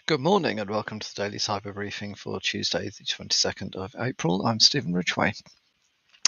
Good morning and welcome to the Daily Cyber Briefing for Tuesday, the 22nd of April. I'm Stephen Ridgway.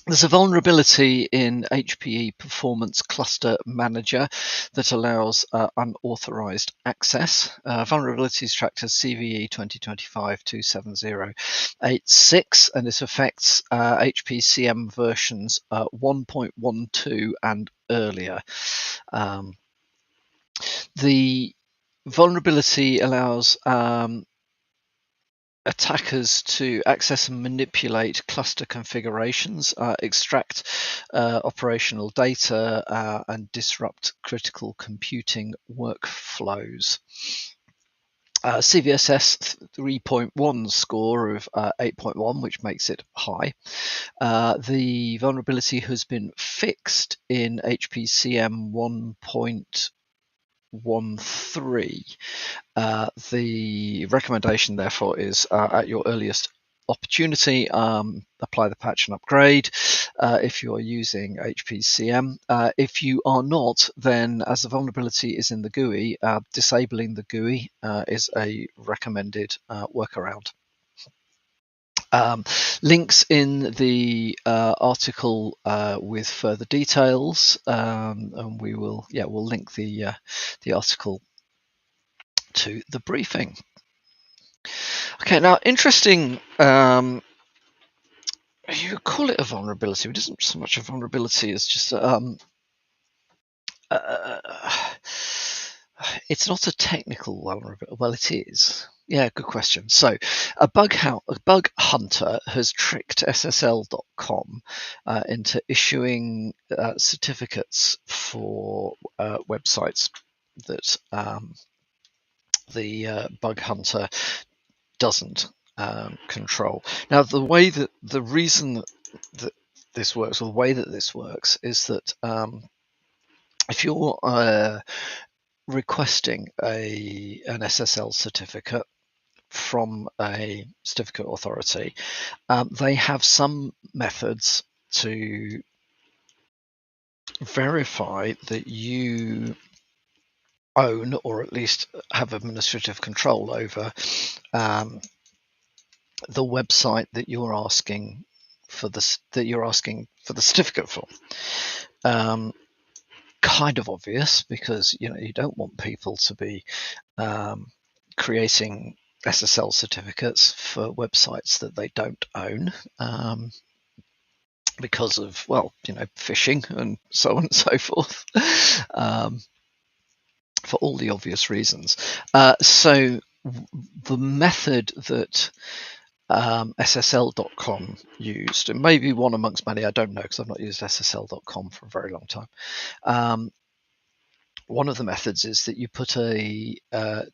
There's a vulnerability in HPE Performance Cluster Manager that allows unauthorized access. Vulnerability is tracked as CVE 2025-27086, and this affects HPCM versions 1.12 and earlier. The vulnerability allows attackers to access and manipulate cluster configurations, extract operational data, and disrupt critical computing workflows. CVSS 3.1 score of 8.1, which makes it high. The vulnerability has been fixed in HPCM 1.13. The recommendation, therefore, is at your earliest opportunity, apply the patch and upgrade if you are using HPCM. If you are not, then as the vulnerability is in the GUI, disabling the GUI is a recommended workaround. Links in the article with further details, and we'll link the article to the briefing. Okay, now interesting. You call it a vulnerability, but it isn't so much a vulnerability as just it's not a technical vulnerability. Well, it is. Yeah, good question. So, a bug hunter has tricked SSL.com into issuing certificates for websites that the bug hunter doesn't control. Now, the reason that this works, or the way that this works, is that if you're requesting an SSL certificate from a certificate authority, they have some methods to verify that you own, or at least have administrative control over, the website that you're asking for the certificate for. Kind of obvious, because you don't want people to be creating SSL certificates for websites that they don't own, because of, phishing and so on and so forth, for all the obvious reasons. So the method that SSL.com used, and maybe one amongst many, I don't know, because I've not used SSL.com for a very long time. One of the methods is that you put a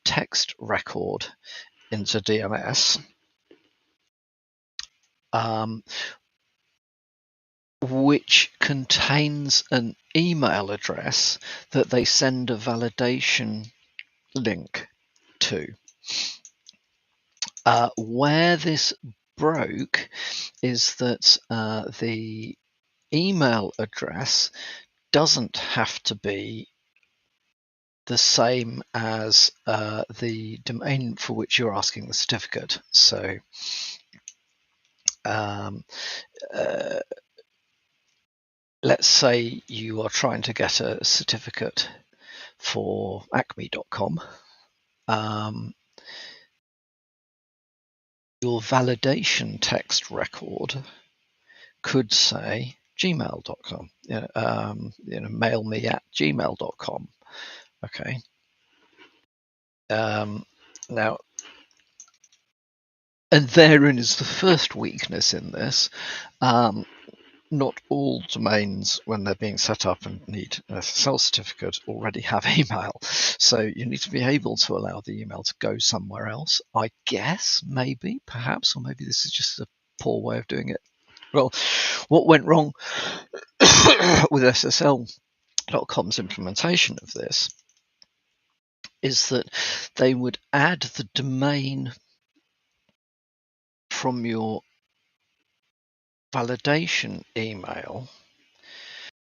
text record into DNS, which contains an email address that they send a validation link to. Where this broke is that the email address doesn't have to be the same as the domain for which you're asking the certificate. So let's say you are trying to get a certificate for acme.com. Your validation text record could say gmail.com, mail me at gmail.com. Okay. Now, and therein is the first weakness in this. Not all domains, when they're being set up and need an SSL certificate, already have email. So you need to be able to allow the email to go somewhere else, I guess, maybe, perhaps, or maybe this is just a poor way of doing it. Well, what went wrong with SSL.com's implementation of this is that they would add the domain from your validation email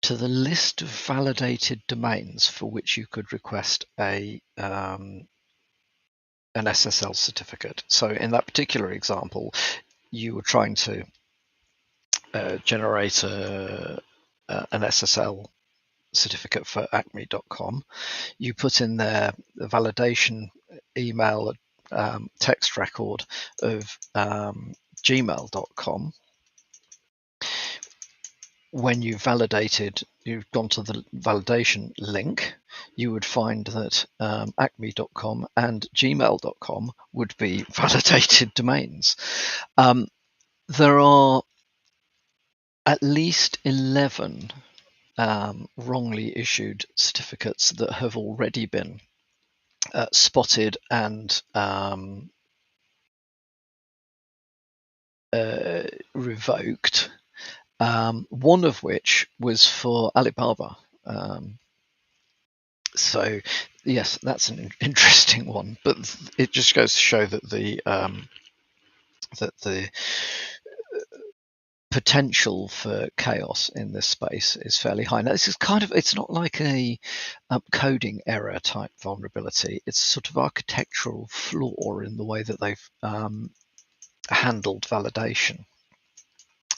to the list of validated domains for which you could request a an SSL certificate. So in that particular example, you were trying to generate an SSL certificate for acme.com. You put in there the validation email text record of gmail.com. When you've gone to the validation link, you would find that acme.com and gmail.com would be validated domains. There are at least 11 wrongly issued certificates that have already been spotted and revoked. One of which was for Alibaba. So yes, that's an interesting one, but it just goes to show that the potential for chaos in this space is fairly high. Now, this is it's not like a coding error type vulnerability. It's sort of architectural flaw in the way that they've handled validation.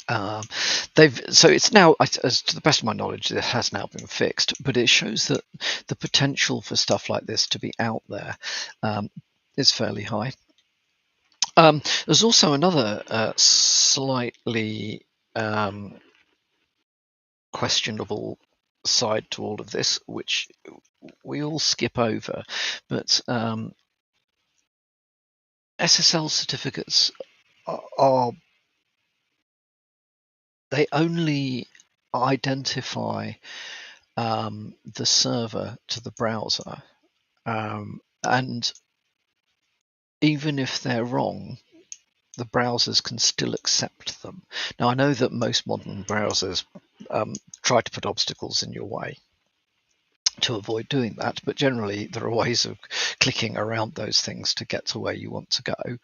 So it's now, as to the best of my knowledge, it has now been fixed, but it shows that the potential for stuff like this to be out there is fairly high. There's also another slightly questionable side to all of this, which we all skip over, but SSL certificates they only identify the server to the browser, and even if they're wrong, the browsers can still accept them. Now, I know that most modern browsers try to put obstacles in your way to avoid doing that, but generally there are ways of clicking around those things to get to where you want to go.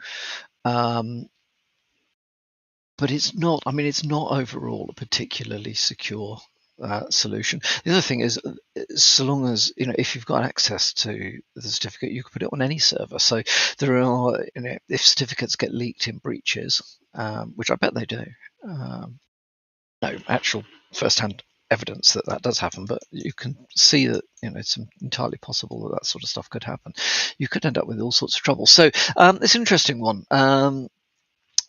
But it's not overall a particularly secure solution. The other thing is, so long as, if you've got access to the certificate, you can put it on any server. So there are, if certificates get leaked in breaches, which I bet they do, no actual first-hand evidence that does happen, but you can see that it's entirely possible that sort of stuff could happen. You could end up with all sorts of trouble. So it's an interesting one.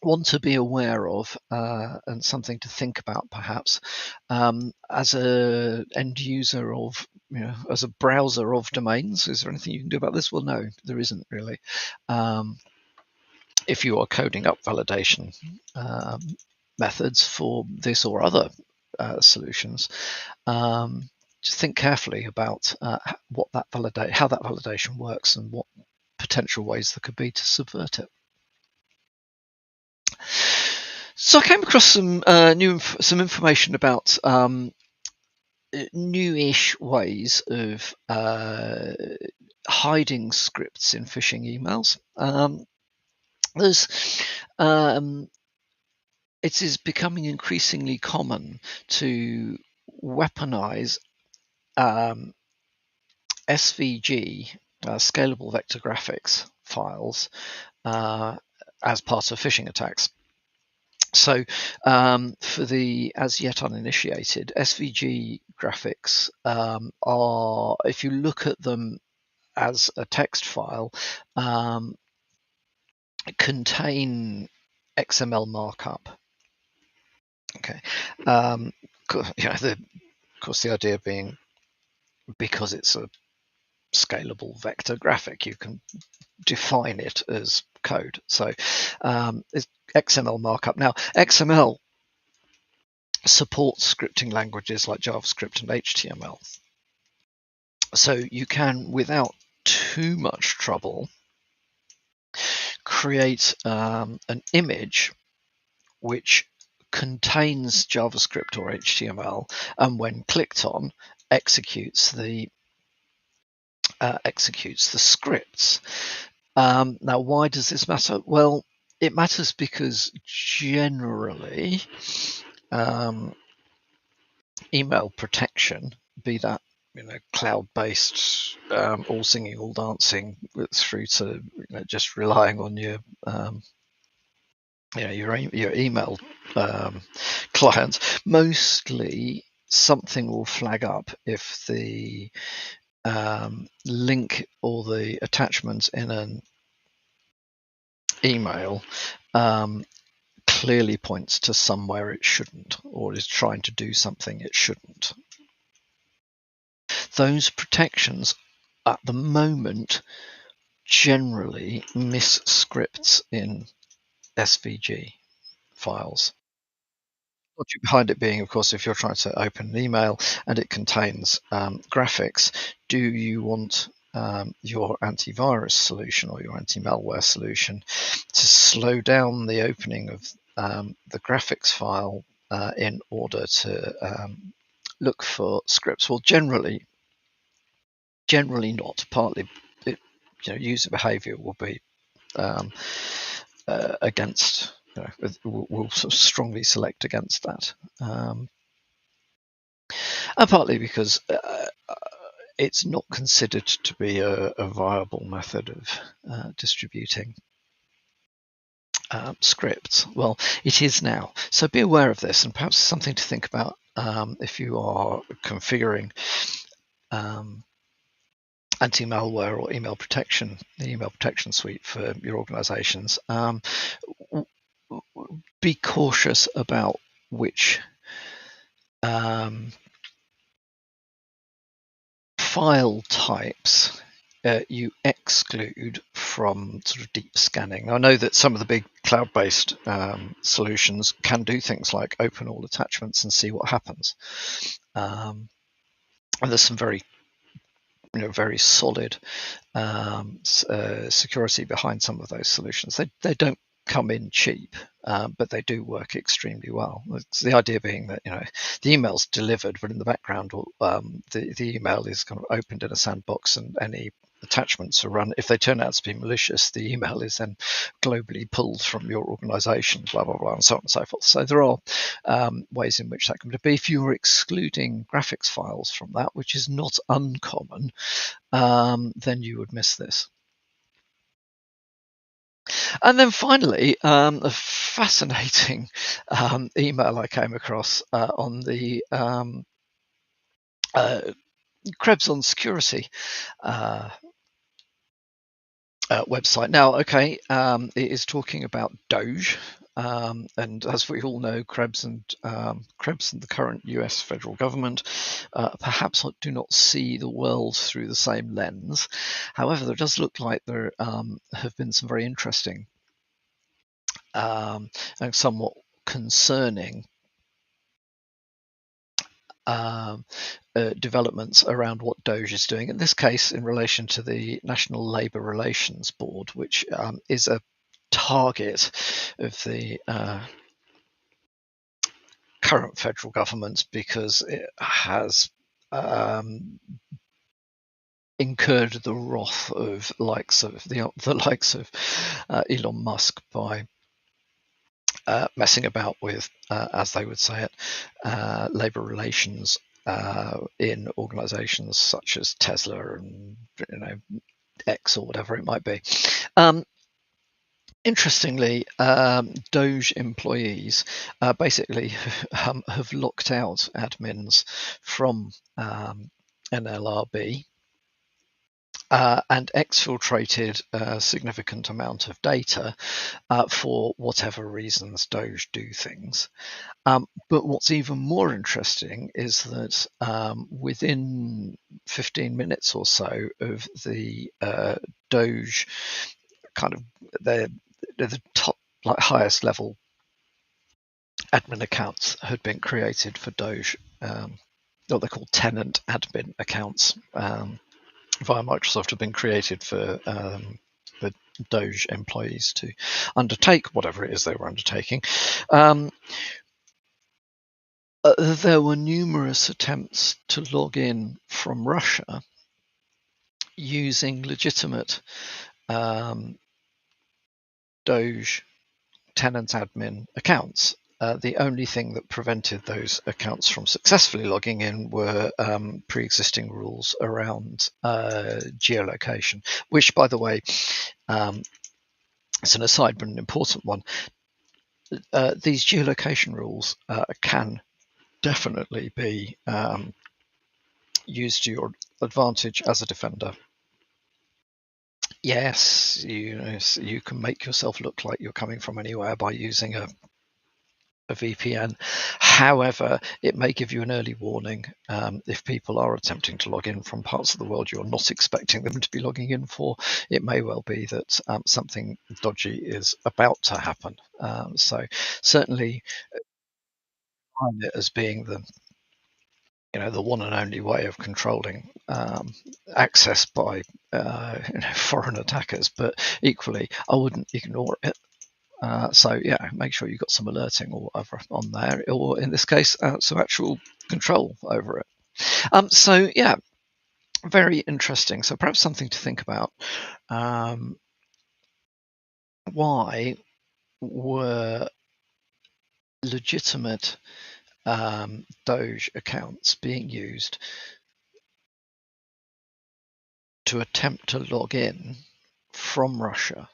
One to be aware of, and something to think about perhaps as a end user of, as a browser of domains. Is there anything you can do about this? Well, no, there isn't really. If you are coding up validation methods for this or other solutions, just think carefully about how that validation works and what potential ways there could be to subvert it. So I came across some information about newish ways of hiding scripts in phishing emails. It is becoming increasingly common to weaponize SVG, scalable vector graphics files, as part of phishing attacks. So for the as yet uninitiated, SVG graphics are, if you look at them as a text file, contain XML markup. Okay, of course the idea being, because it's a scalable vector graphic, you can define it as code. So it's XML markup. Now, XML supports scripting languages like JavaScript and HTML. So you can, without too much trouble, create an image which contains JavaScript or HTML, and when clicked on, executes the scripts. Now, why does this matter? Well, it matters because generally email protection, be that cloud-based, all singing, all dancing, through to just relying on your your email clients. Mostly, something will flag up if the link or the attachment in an email clearly points to somewhere it shouldn't, or is trying to do something it shouldn't. Those protections at the moment generally miss scripts in SVG files. Logic behind it being, of course, if you're trying to open an email and it contains graphics, do you want your antivirus solution or your anti-malware solution to slow down the opening of the graphics file in order to look for scripts? Well, generally not. Partly, user behavior will be against. Will sort of strongly select against that, and partly because it's not considered to be a viable method of distributing scripts. Well, it is now, so be aware of this, and perhaps something to think about if you are configuring anti-malware or email protection, the email protection suite for your organizations. Be cautious about which file types you exclude from sort of deep scanning. I know that some of the big cloud-based solutions can do things like open all attachments and see what happens. And there's some very solid security behind some of those solutions. They don't come in cheap, but they do work extremely well. It's the idea being that the email's delivered, but in the background, the email is kind of opened in a sandbox, and any attachments are run. If they turn out to be malicious, the email is then globally pulled from your organization, blah, blah, blah, and so on and so forth. So there are ways in which that can be. If you're excluding graphics files from that, which is not uncommon, then you would miss this. And then finally, a fascinating email I came across on the Krebs on Security website. Now, okay, it is talking about DOGE, and as we all know, Krebs and the current US federal government perhaps do not see the world through the same lens. However, there does look like there have been some very interesting and somewhat concerning developments around what DOGE is doing. In this case, in relation to the National Labour Relations Board, which is a target of the current federal government because it has incurred the wrath of the likes of Elon Musk by messing about with, as they would say it, labour relations in organisations such as Tesla and X or whatever it might be. Interestingly, DOGE employees basically have locked out admins from NLRB and exfiltrated a significant amount of data for whatever reasons DOGE do things. But what's even more interesting is that within 15 minutes or so of the DOGE kind of the top, highest level admin accounts had been created for DOGE, what they're called tenant admin accounts via Microsoft, have been created for the DOGE employees to undertake whatever it is they were undertaking. There were numerous attempts to log in from Russia using legitimate DOGE tenant admin accounts. the only thing that prevented those accounts from successfully logging in were pre-existing rules around geolocation, which, by the way, it's an aside but an important one. These geolocation rules can definitely be used to your advantage as a defender. Yes, you can make yourself look like you're coming from anywhere by using a VPN. However, it may give you an early warning if people are attempting to log in from parts of the world you're not expecting them to be logging in for. It may well be that something dodgy is about to happen. So certainly find it as being the one and only way of controlling access by foreign attackers. But equally, I wouldn't ignore it. So yeah, make sure you've got some alerting or whatever on there, or in this case, some actual control over it. So yeah, very interesting. So perhaps something to think about. Why were legitimate DOGE accounts being used to attempt to log in from Russia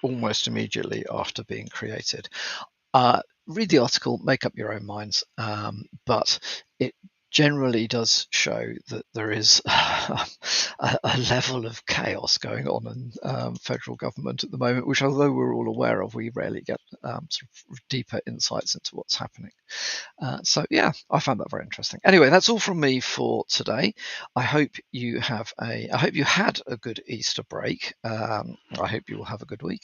almost immediately after being created? Read the article, make up your own minds, but it generally does show that there is a level of chaos going on in federal government at the moment, which, although we're all aware of, we rarely get sort of deeper insights into what's happening. So yeah, I found that very interesting. Anyway, that's all from me for today. I hope you had a good Easter break. I hope you will have a good week.